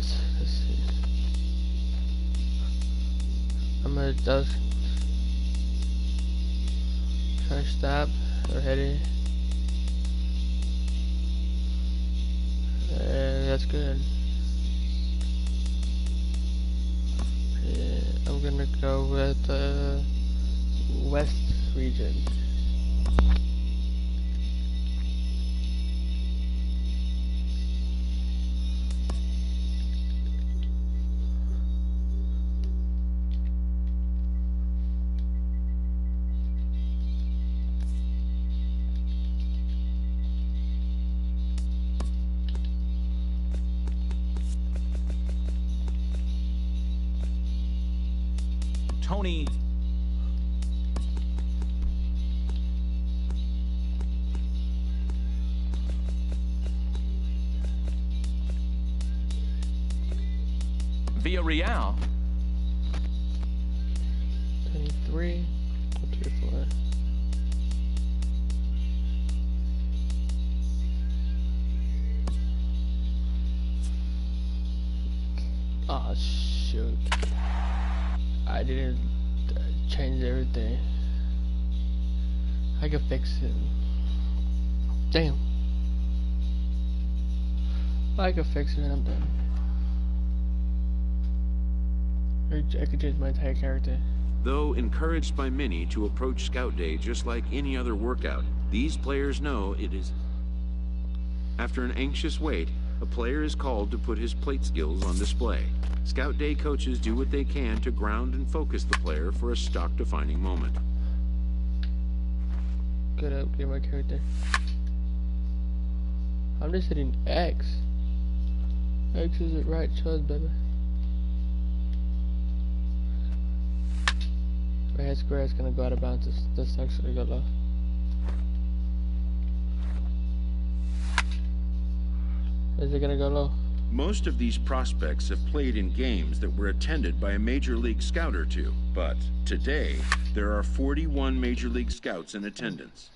this. Let's see. I'm gonna just try to stop or heading. And that's good. Yeah, I'm gonna go with the West region. Tony. Villarreal. 23. 24. Oh shoot. I didn't change everything. I can fix it. Damn. I can fix it when I'm done. I could change my entire character. Though encouraged by many to approach Scout Day just like any other workout, these players know it is. After an anxious wait, a player is called to put his plate skills on display. Scout Day coaches do what they can to ground and focus the player for a stock-defining moment. Good upgrade my character. I'm just hitting X. X is the right choice, baby. My head square is gonna go out of bounds. This actually go low. Is it gonna go low? Most of these prospects have played in games that were attended by a Major League Scout or two, but today there are 41 Major League Scouts in attendance.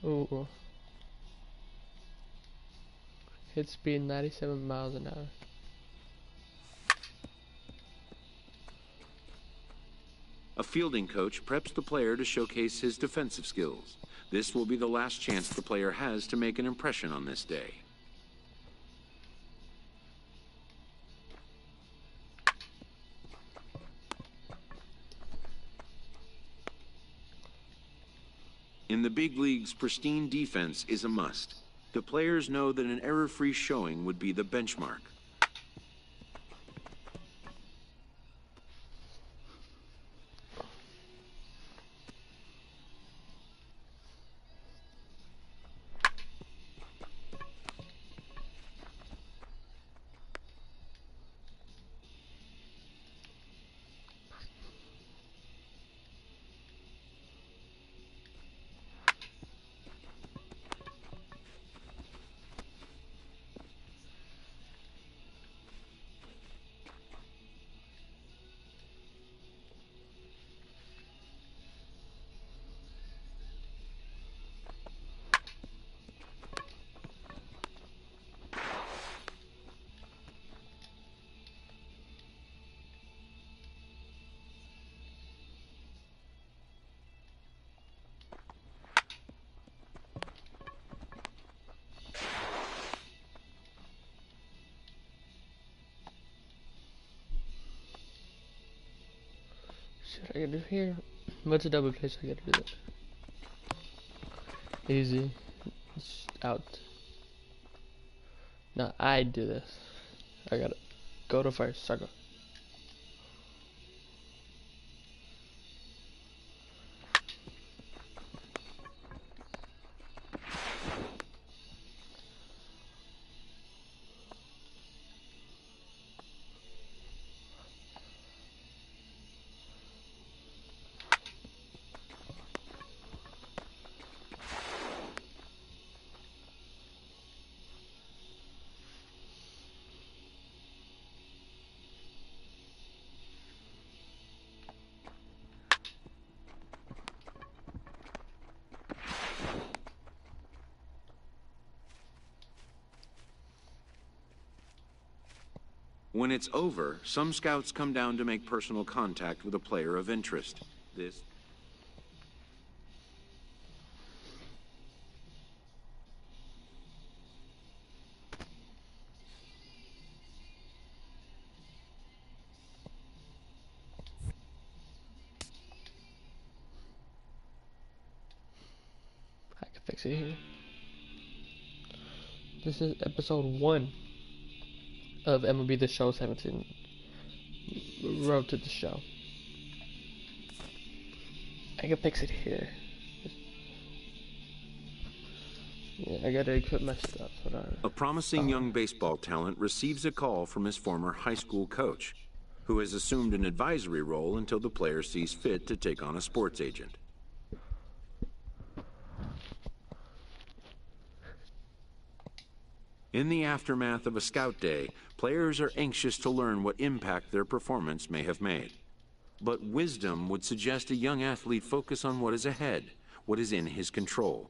Ooh. Hit speed 97 miles an hour. A fielding coach preps the player to showcase his defensive skills. This will be the last chance the player has to make an impression on this day. In the big leagues, pristine defense is a must. The players know that an error-free showing would be the benchmark. Should I get it here? What's a double play so I gotta do that? Easy. It's out. Now I do this. I gotta go to first circle. When it's over, some scouts come down to make personal contact with a player of interest. This... I can fix it here. This is episode 1 of Mlb the Show 17. Road to the show. I can fix it here. Yeah, I gotta equip my stuff. Hold on. A promising young baseball talent receives a call from his former high school coach, who has assumed an advisory role until the player sees fit to take on a sports agent. In the aftermath of a scout day, players are anxious to learn what impact their performance may have made. But wisdom would suggest a young athlete focus on what is ahead, what is in his control.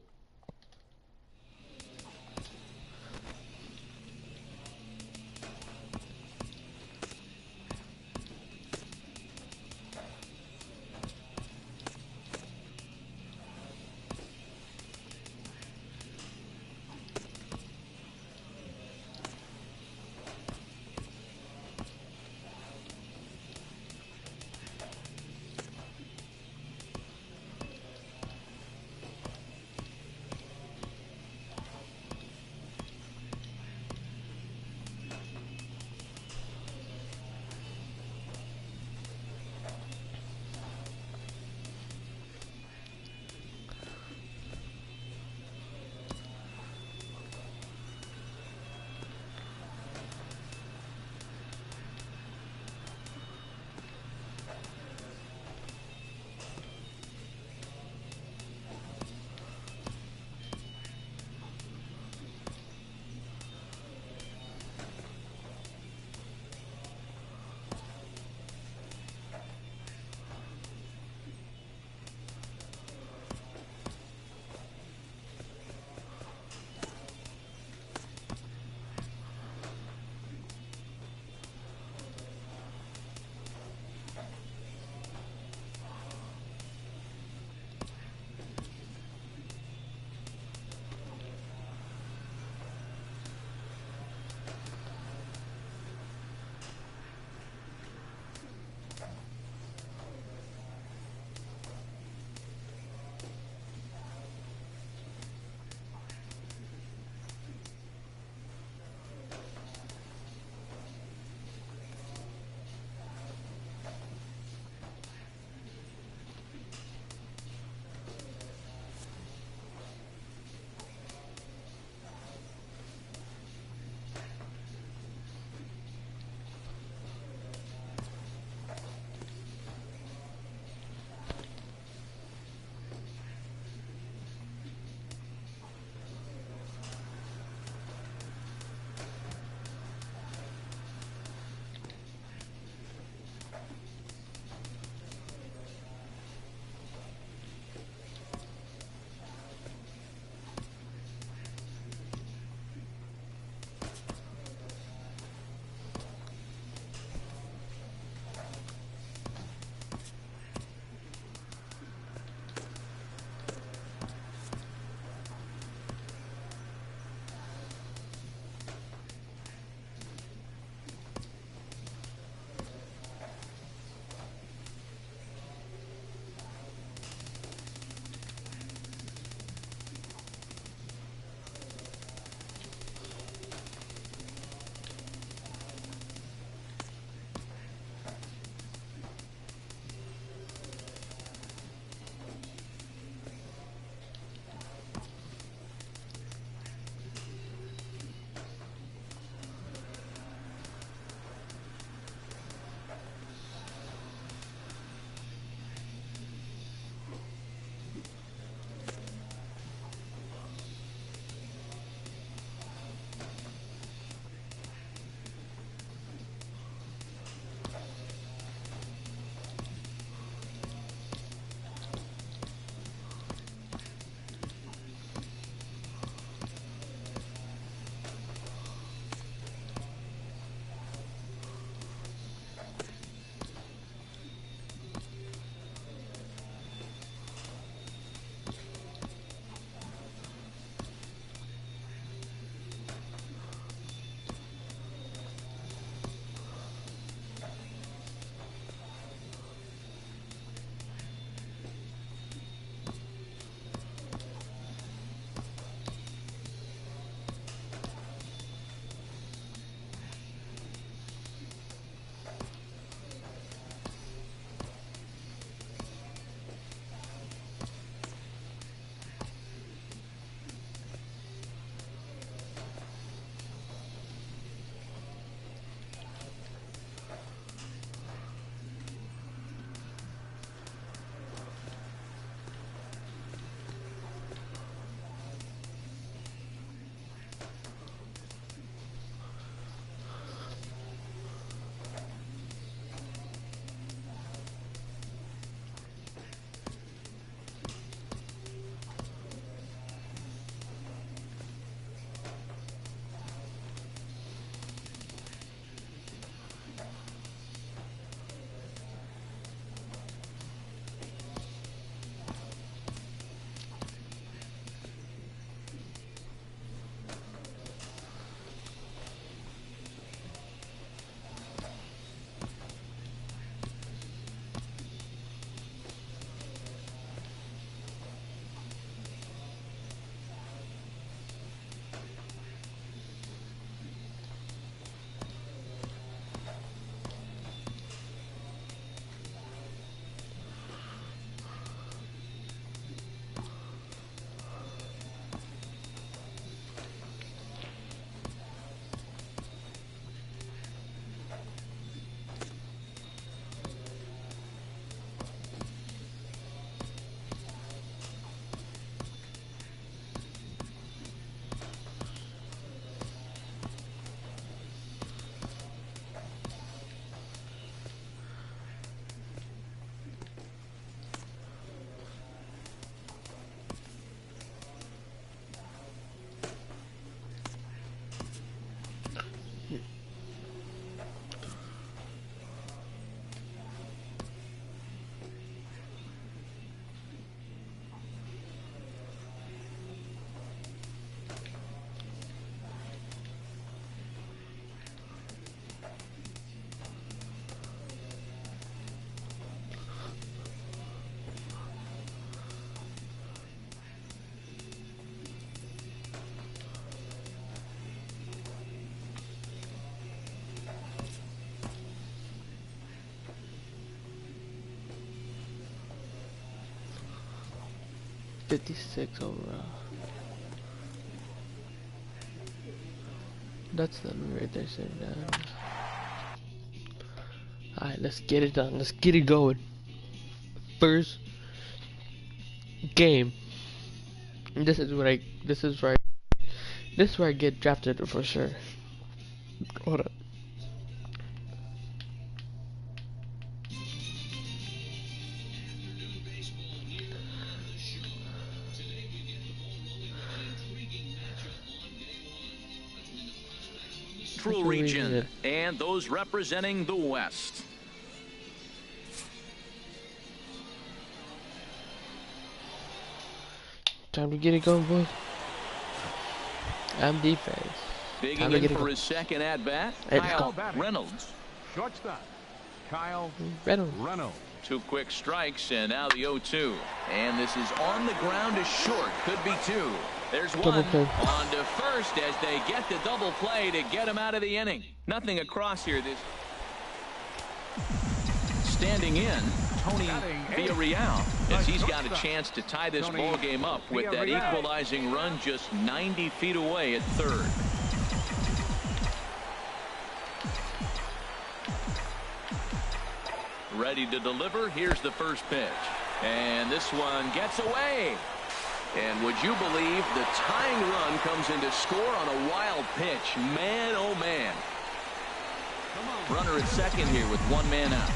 56 overall. That's the number right there sitting down. Alright, let's get it done. Let's get it going. First game. And this is where I get drafted for sure. Hold up. Central region, and those representing the West. Time to get it going, boys. I'm defense. Digging in for his second at bat, Kyle Reynolds. Shortstop, Kyle Reynolds. 2 quick strikes, and now the 0-2. And this is on the ground to short. Could be 2. There's one on to first as they get the double play to get him out of the inning. Nothing across here. This standing in, Tony Villarreal, as he's got a chance to tie this ball game up with that equalizing run just 90 feet away at third. Ready to deliver. Here's the first pitch. And this one gets away. And would you believe the tying run comes in to score on a wild pitch? Man, oh man. Runner at second here with 1 man out.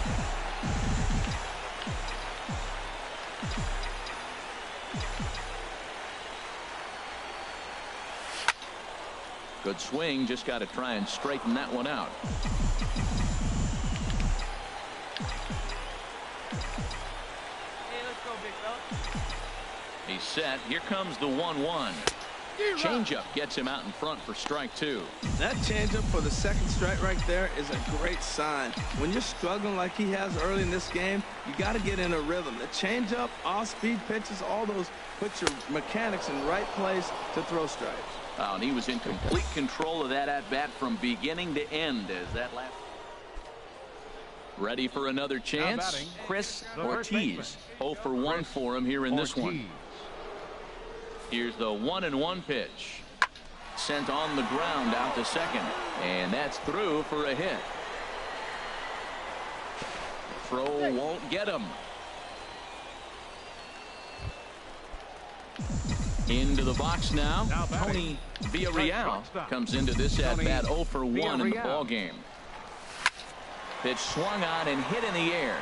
Good swing. Just got to try and straighten that one out. He's set. Here comes the 1-1. Changeup gets him out in front for strike 2. That changeup for the second strike right there is a great sign. When you're struggling like he has early in this game, you got to get in a rhythm. The changeup, off-speed pitches, all those put your mechanics in right place to throw strikes. Oh, and he was in complete control of that at-bat from beginning to end as that last. Ready for another chance. Chris Ortiz. 0 for 1 for him here in this one. Here's the 1-1 pitch. Sent on the ground out to second. And that's through for a hit. Throw won't get him. Into the box now. Tony Villarreal comes into this at-bat 0 for 1 in the ball game. Pitch swung on and hit in the air.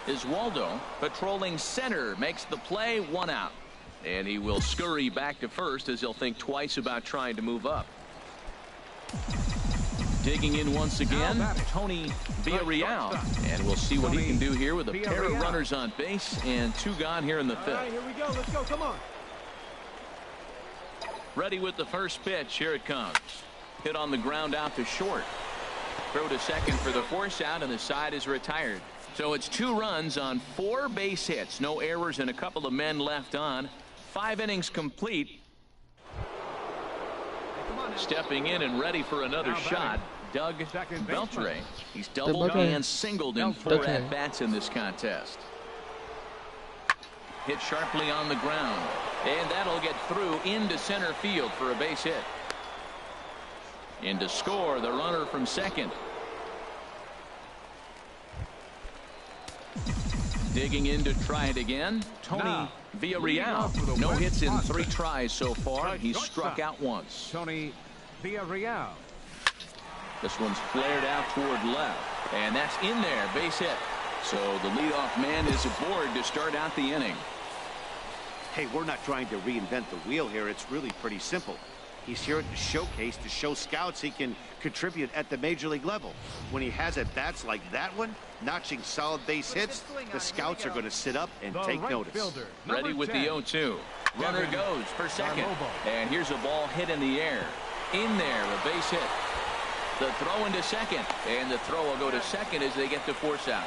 Iswaldo patrolling center makes the play, 1 out. And he will scurry back to first as he'll think twice about trying to move up. Digging in once again, Tony Villarreal. And we'll see what he can do here with a pair of runners on base and 2 gone here in the 5th. All right, here we go. Let's go. Come on. Ready with the first pitch. Here it comes. Hit on the ground out to short. Throw to second for the force out, and the side is retired. So it's 2 runs on 4 base hits. No errors and a couple of men left on. 5 innings complete. Stepping in and ready for another shot, Doug Beltre. He's doubled and singled in 4 at-bats in this contest. Hit sharply on the ground, and that'll get through into center field for a base hit. In to score, the runner from second. Digging in to try it again, Tony Villarreal. No hits in 3 tries so far. He's struck out once. Tony Villarreal. This one's flared out toward left, and that's in there, base hit. So the leadoff man is aboard to start out the inning. Hey, we're not trying to reinvent the wheel here. It's really pretty simple. He's here at the showcase to show scouts he can contribute at the major league level. When he has at-bats like that one, notching solid base hits, the scouts are going to sit up and take notice. Ready with the 0-2. Runner goes for second. And here's a ball hit in the air. In there, a base hit. The throw into second. And the throw will go to second as they get the force out.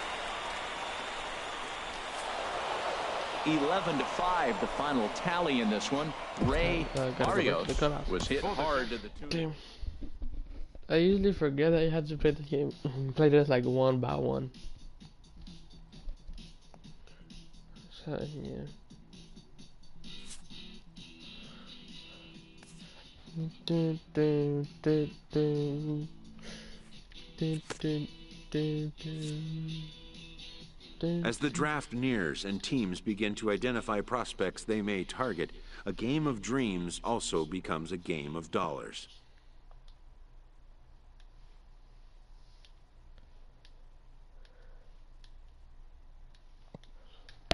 11-5, the final tally in this one. Ray Barrios was hit hard to the 2. I usually forget that you have to play the game. Play this like 1 by 1. So yeah. Do, do, do, do. Do, do, do, do. As the draft nears and teams begin to identify prospects they may target, a game of dreams also becomes a game of dollars.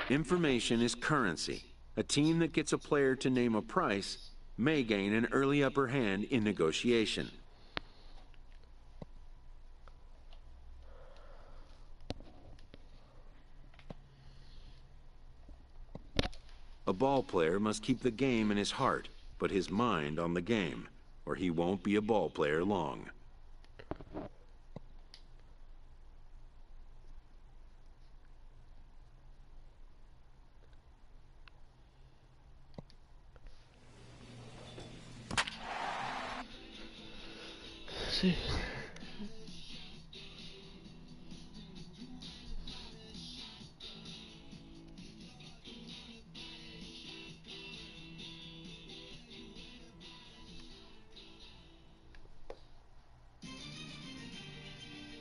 Information is currency. A team that gets a player to name a price may gain an early upper hand in negotiation. A ball player must keep the game in his heart, but his mind on the game, or he won't be a ball player long. See.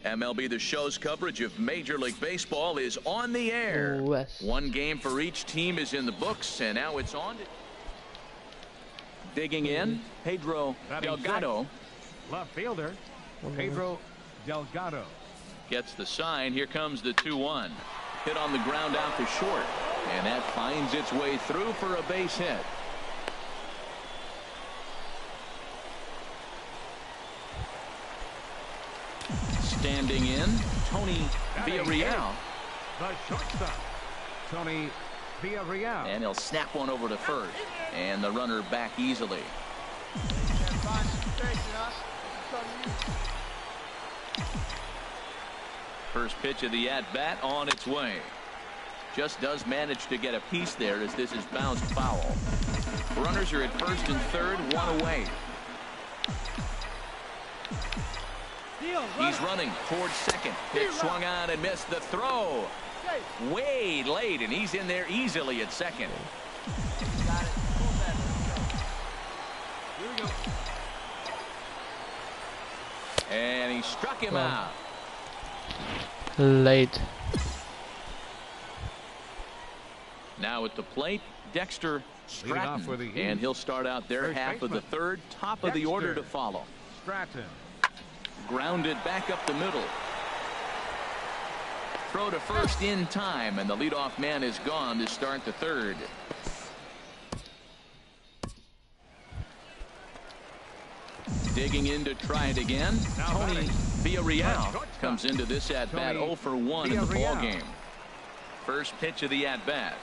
MLB The Show's coverage of Major League Baseball is on the air. West. One game for each team is in the books, and now it's on. Digging in, Pedro Delgado. Left fielder, Pedro Delgado. Gets the sign. Here comes the 2-1. Hit on the ground out to short, and that finds its way through for a base hit. Standing in, Tony Villarreal. The shortstop, Tony Villarreal. And he'll snap one over to first, and the runner back easily. First pitch of the at-bat on its way. Just does manage to get a piece there as this is bounced foul. Runners are at first and third, one away. He's running towards second. Pitch swung on and missed the throw. Way late, and he's in there easily at second. Got it. Here we go. And he struck him out. Late. Now at the plate, Dexter Stratton, for the and he'll start out their First half of the baseman, third, top of the order to Dexter follow. Stratton. Grounded back up the middle. Throw to first in time, and the leadoff man is gone to start the third. Digging in to try it again, Tony Villarreal comes into this at-bat 0 for 1 in the ball game. First pitch of the at-bat.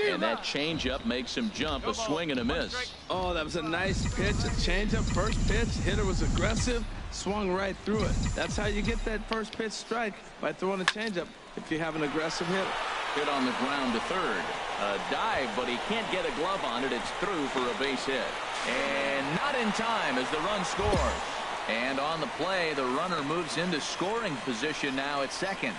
And that changeup makes him jump, a swing and a miss. Oh, that was a nice pitch, a changeup, first pitch. Hitter was aggressive, swung right through it. That's how you get that first pitch strike, by throwing a changeup if you have an aggressive hitter. Hit on the ground to third. A dive, but he can't get a glove on it. It's through for a base hit. And not in time as the run scores. And on the play, the runner moves into scoring position now at second.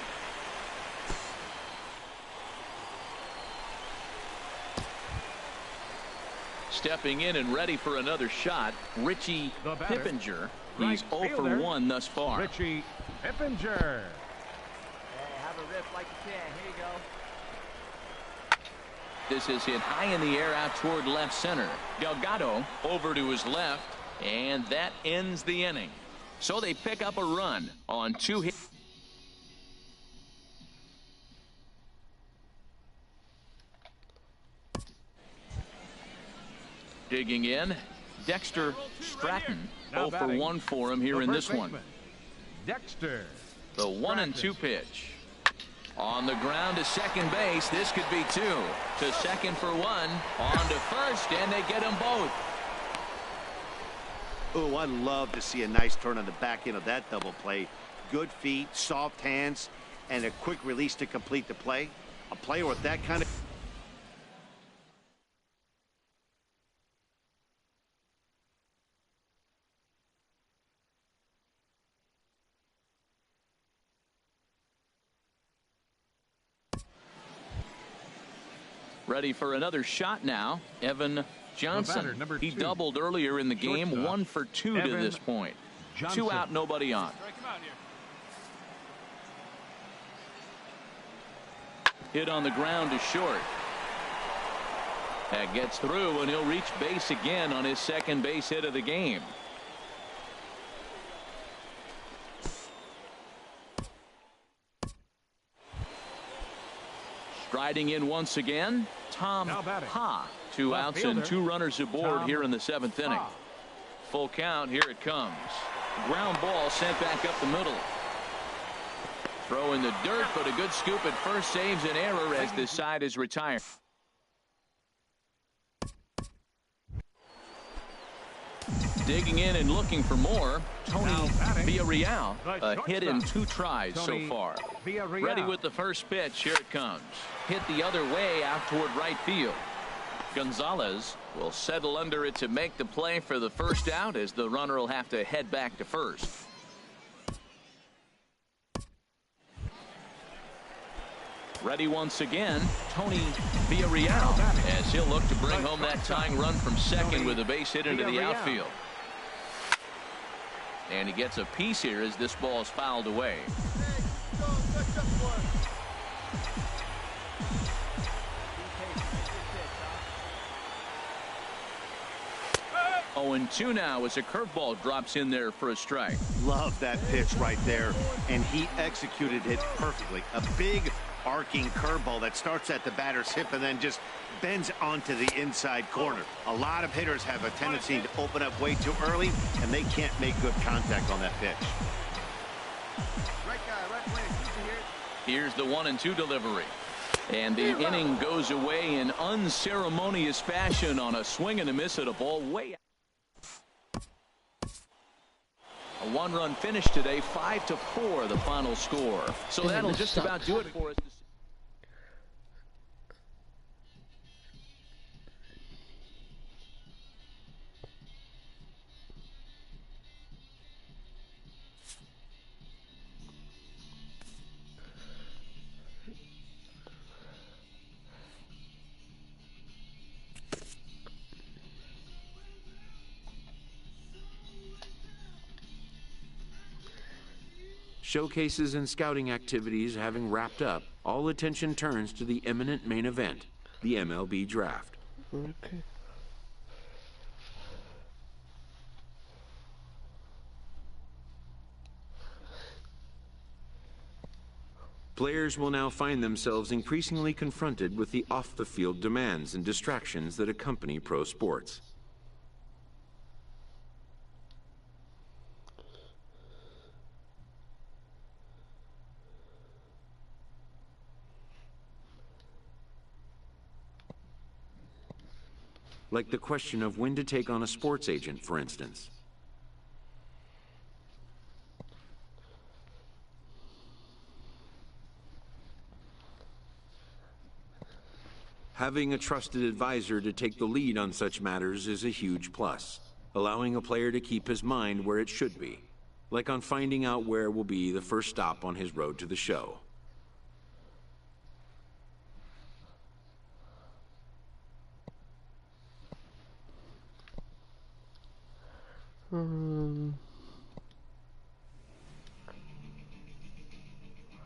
Stepping in and ready for another shot, Richie Pippinger. He's 0 for 1 thus far. Richie Pippinger. Hey, have a rip like you can. Here you go. This is hit high in the air out toward left center. Delgado over to his left, and that ends the inning. So they pick up a run on 2 hits. Digging in, Dexter Stratton. 0 for 1 for him here in this one. Dexter. The 1-2 pitch. On the ground to second base. This could be 2. To second for 1. On to first, and they get them both. Oh, I'd love to see a nice turn on the back end of that double play. Good feet, soft hands, and a quick release to complete the play. A player with that kind of... Ready for another shot now. Evan Johnson, number he 2. doubled earlier in the game, Shortstop, 1 for 2 to Evan this point. Johnson. 2 out, nobody on. Hit on the ground to short. That gets through, and he'll reach base again on his second base hit of the game. Striding in once again, Tom Ha. 2 Left outs fielder, and 2 runners aboard Tom here in the 7th inning. Ha. Full count, here it comes. Ground ball sent back up the middle. Throw in the dirt, but a good scoop at first saves an error as this side is retired. Digging in and looking for more, Tony Villarreal. A hit in 2 tries so far. Ready with the first pitch. Here it comes. Hit the other way out toward right field. Gonzalez will settle under it to make the play for the first out, as the runner will have to head back to first. Ready once again, Tony Villarreal, as he'll look to bring home that tying run from second with a base hit into the outfield. And he gets a piece here as this ball is fouled away. Oh, and 2 now as a curveball drops in there for a strike. Love that pitch right there, and he executed it perfectly. A big arcing curveball that starts at the batter's hip and then just bends onto the inside corner. A lot of hitters have a tendency to open up way too early, and they can't make good contact on that pitch. Right guy, right place. Easy here. Here's the 1-2 delivery. And the inning goes away in unceremonious fashion on a swing and a miss at a ball way out. A 1-run finish today, 5-4 the final score. So that'll just about do it for us. Showcases and scouting activities having wrapped up, all attention turns to the imminent main event, the MLB Draft. Okay. Players will now find themselves increasingly confronted with the off-the-field demands and distractions that accompany pro sports. Like the question of when to take on a sports agent, for instance. Having a trusted advisor to take the lead on such matters is a huge plus, allowing a player to keep his mind where it should be, like on finding out where will be the first stop on his road to the show.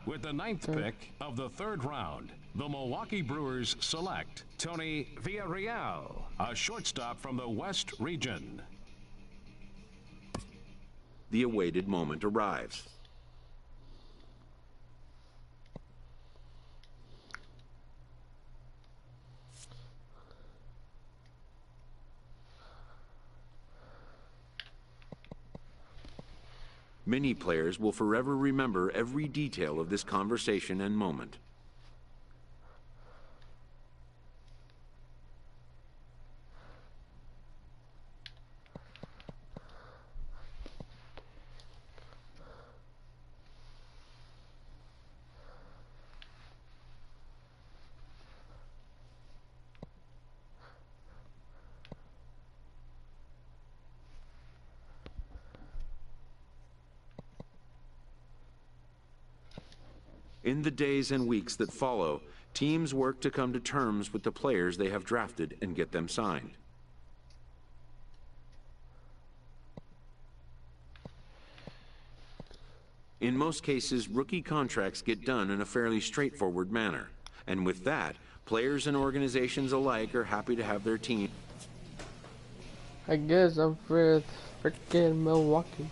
With the 9th pick of the 3rd round, the Milwaukee Brewers select Tony Villarreal, a shortstop from the West region. The awaited moment arrives. Many players will forever remember every detail of this conversation and moment. In the days and weeks that follow, teams work to come to terms with the players they have drafted and get them signed. In most cases, rookie contracts get done in a fairly straightforward manner. And with that, players and organizations alike are happy to have their team. I guess I'm with freaking Milwaukee.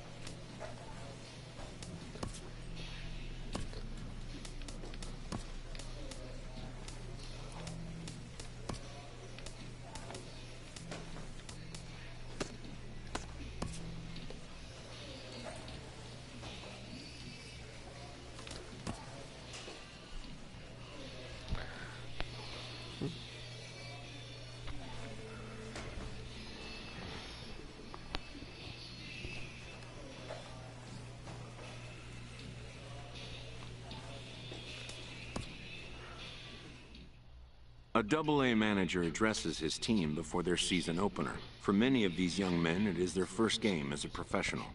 A Double-A manager addresses his team before their season opener. For many of these young men, it is their first game as a professional.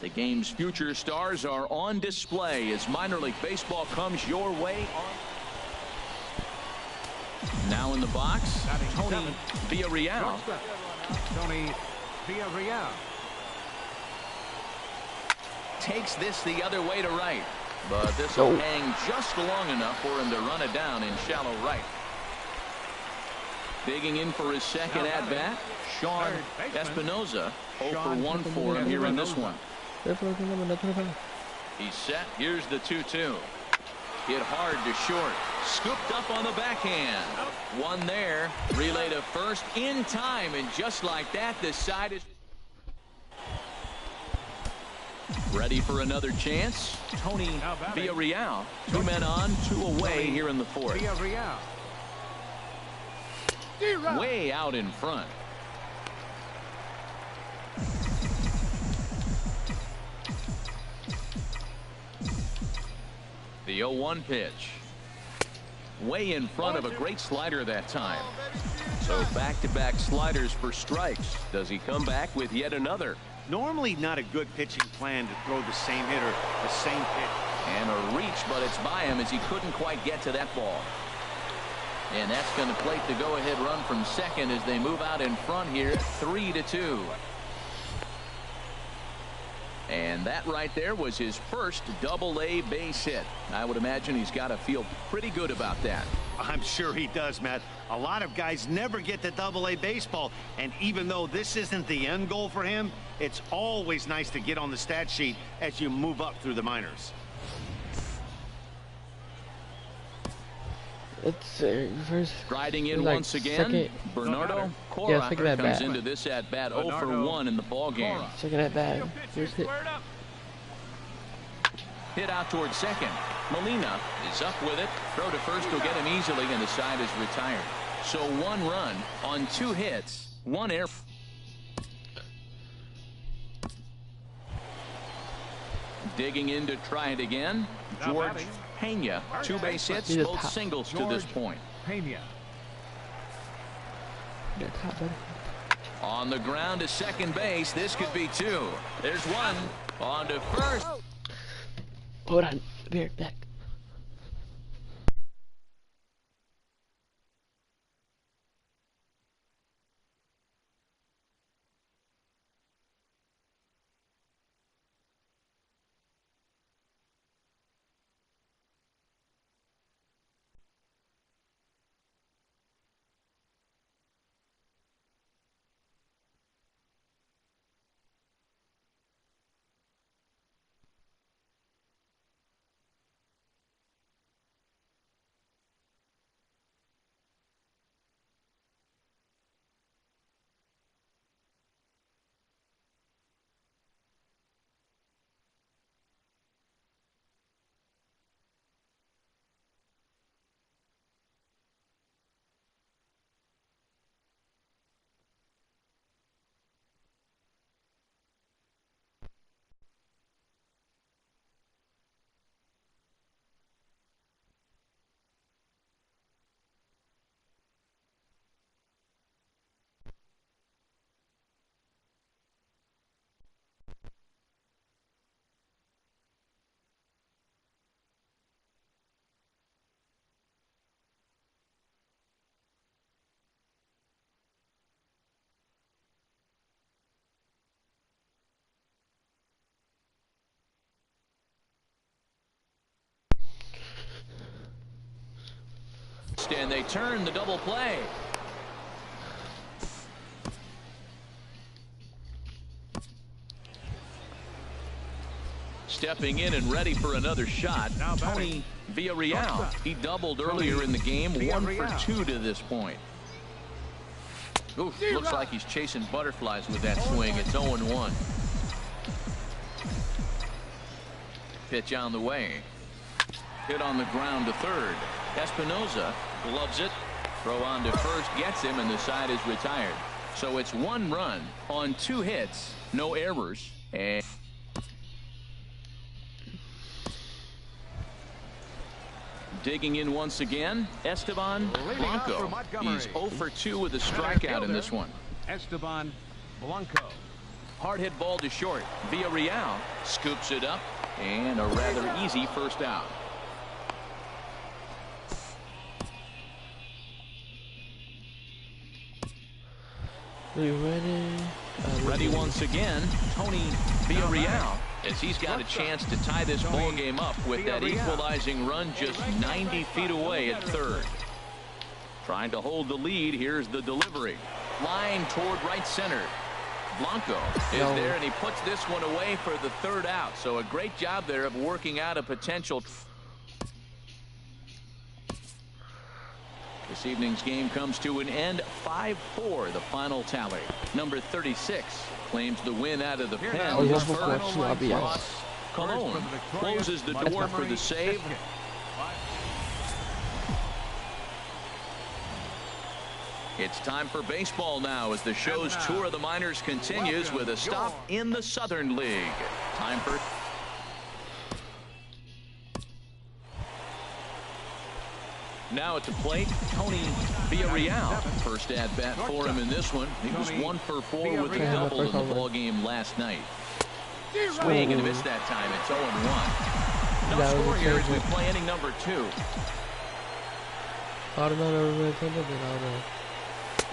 The game's future stars are on display as minor league baseball comes your way. Now in the box, Tony Villarreal. Tony Villarreal. Takes this the other way to right, but this will hang just long enough for him to run it down in shallow right. Digging in for his second at-bat, Sean Espinoza. 0 for 1 for him here in this one. He's set. Here's the 2-2. Hit hard to short. Scooped up on the backhand. One there. Relay to first in time, and just like that, the side is ready for another chance. Tony Villarreal. 2 men on, 2 away here in the fourth. Villarreal. Way out in front. The 0-1 pitch. Way in front of a great slider that time. So back-to-back sliders for strikes. Does he come back with yet another? Normally not a good pitching plan to throw the same hitter the same pitch. And a reach, but it's by him as he couldn't quite get to that ball. And that's going to plate the go-ahead run from second as they move out in front here, 3-2. And that right there was his first Double-A base hit. I would imagine he's got to feel pretty good about that. I'm sure he does, Matt. A lot of guys never get to Double-A baseball, and even though this isn't the end goal for him, it's always nice to get on the stat sheet as you move up through the minors. It's first. Riding in like once again, Bernardo Cora comes into this at bat 0 for 1 in the ball game. Second at bat. First hit. Hit out towards second. Molina is up with it. Throw to first will get him easily, and the side is retired. So 1 run on 2 hits, 1 error. Digging in to try it again. George Pena, 2 base hits, both singles to this point. Pena. On the ground to second base. This could be 2. There's 1. On to first. Hold on. Be right back. first, and they turn the double play. Stepping in and ready for another shot, Tony Villarreal. He doubled earlier in the game, 1 for 2 to this point. Oof, looks like he's chasing butterflies with that swing. It's 0-1. Pitch on the way. Hit on the ground to third. Espinoza gloves it. Throw on to first, gets him, and the side is retired. So it's 1 run on 2 hits, no errors, and digging in once again, Esteban Blanco. He's 0 for 2 with a strikeout in this one. Esteban Blanco. Hard hit ball to short. Villarreal scoops it up, and a rather easy first out. Are you ready? Ready once again, Tony Villarreal, as he's got a chance to tie this ball game up with that equalizing run just 90 feet away at third. Trying to hold the lead. Here's the delivery. Line toward right center. Blanco is there, and he puts this one away for the third out. So a great job there of working out a potential. This evening's game comes to an end. 5-4 the final tally. Number 36 claims the win out of the pen. Ross Colon closes the door for the save. It's time for baseball now as the show's tour of the minors continues with a stop in the Southern League. Time for now at the plate, Tony Villarreal. First at bat for him in this one. He was 1 for 4 with a double in the ball game last night. Swing and a miss that time. It's 0-1. No score here as we play inning number 2.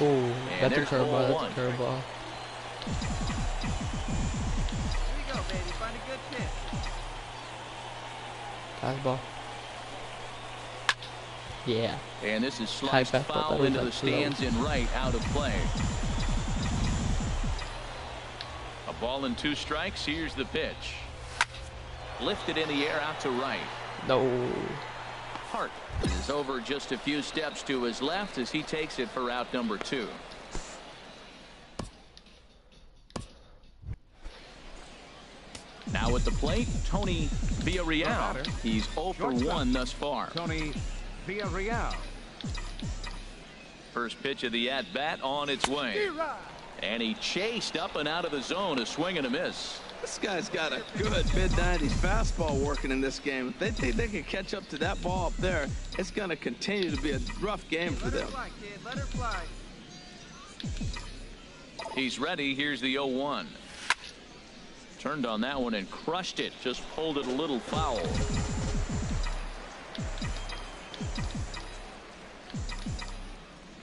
Oh, that's a curveball. That's a curveball. Here you go, baby. Find a good pitch. Fastball. Yeah. And this is sliced foul into the stands in right, out of play. A ball and 2 strikes. Here's the pitch. Lifted in the air out to right. No. Hart is over just a few steps to his left as he takes it for out number 2. Now at the plate, Tony Villarreal. He's 0 for 1 thus far. Tony Villarreal. First pitch of the at-bat on its way. And he chased up and out of the zone, a swing and a miss. This guy's got a good mid-90s fastball working in this game. If they think they can catch up to that ball up there, it's going to continue to be a rough game for them. Let her fly, kid. Let her fly. He's ready. Here's the 0-1. Turned on that one and crushed it. Just pulled it a little foul.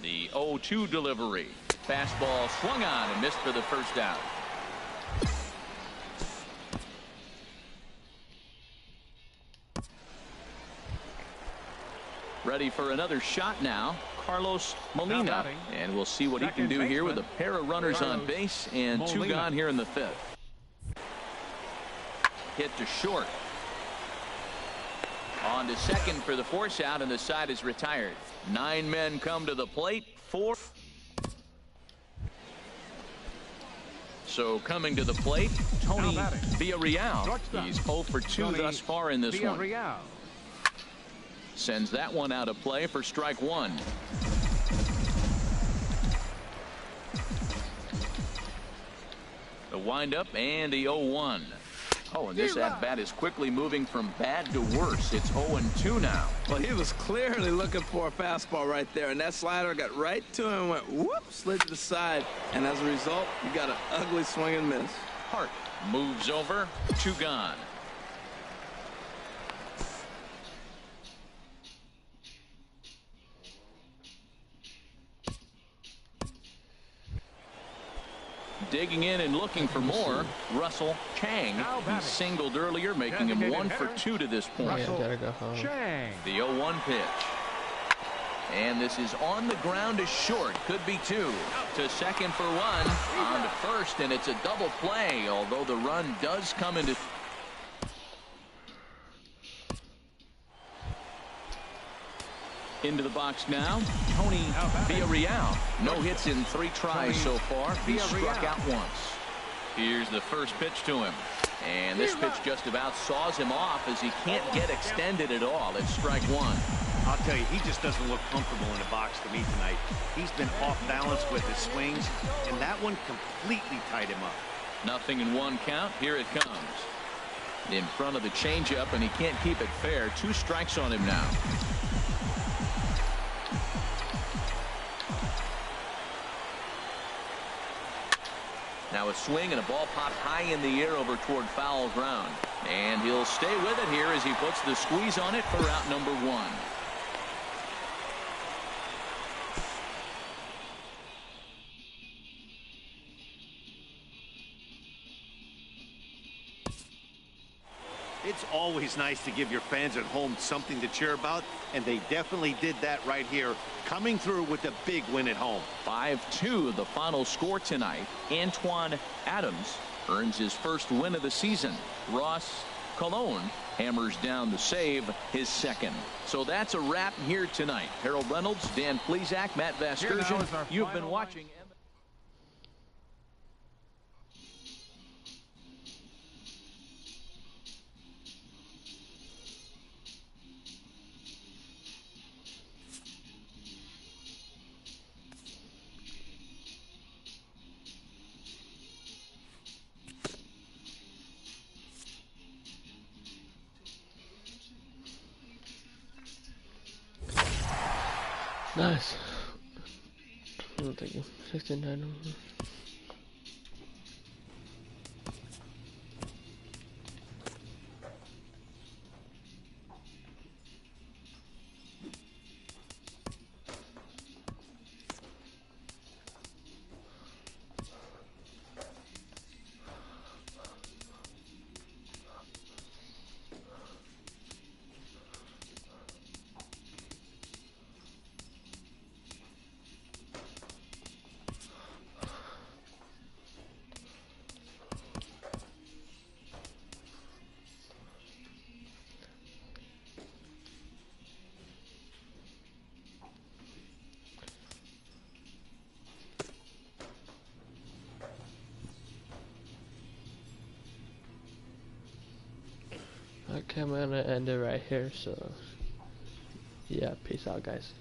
The 0-2 delivery. Fastball swung on and missed for the first out. Ready for another shot now, Carlos Molina. And we'll see what he can do here with a pair of runners on base and 2 gone here in the 5th. Hit to short. On to second for the force out, and the side is retired. 9 men come to the plate. 4. So coming to the plate, Tony Villarreal. He's 0 for 2 thus far in this one. Sends that one out of play for strike 1. The windup and the 0-1. Oh, and this at-bat is quickly moving from bad to worse. It's 0-2 now. Well, he was clearly looking for a fastball right there, and that slider got right to him and went whoop, slid to the side, and as a result, you got an ugly swing and miss. Hart moves over, 2 gone. Digging in and looking for more, Russell Chang. He singled earlier, making him 1 for 2 to this point. Yeah, gotta go home. The 0-1 pitch. And this is on the ground to short. Could be two. To second for one. On to first, and it's a double play, although the run does come into... Into the box now, Tony Villarreal. No hits in 3 tries so far. He struck out once. Here's the first pitch to him. And this pitch just about saws him off as he can't get extended at all. It's strike one. I'll tell you, he just doesn't look comfortable in the box to me tonight. He's been off balance with his swings, and that one completely tied him up. Nothing in 1 count. Here it comes. In front of the changeup, and he can't keep it fair. 2 strikes on him now. Now a swing and a ball popped high in the air over toward foul ground. And he'll stay with it here as he puts the squeeze on it for out number 1. It's always nice to give your fans at home something to cheer about, and they definitely did that right here, coming through with a big win at home. 5-2 the final score tonight. Antoine Adams earns his first win of the season. Ross Colon hammers down the save, his second. So that's a wrap here tonight. Harold Reynolds, Dan Plesac, Matt Vasgersian. You've been watching. Nice. Oh, thank you. 69. Okay, I'm gonna end it right here, so yeah, peace out guys.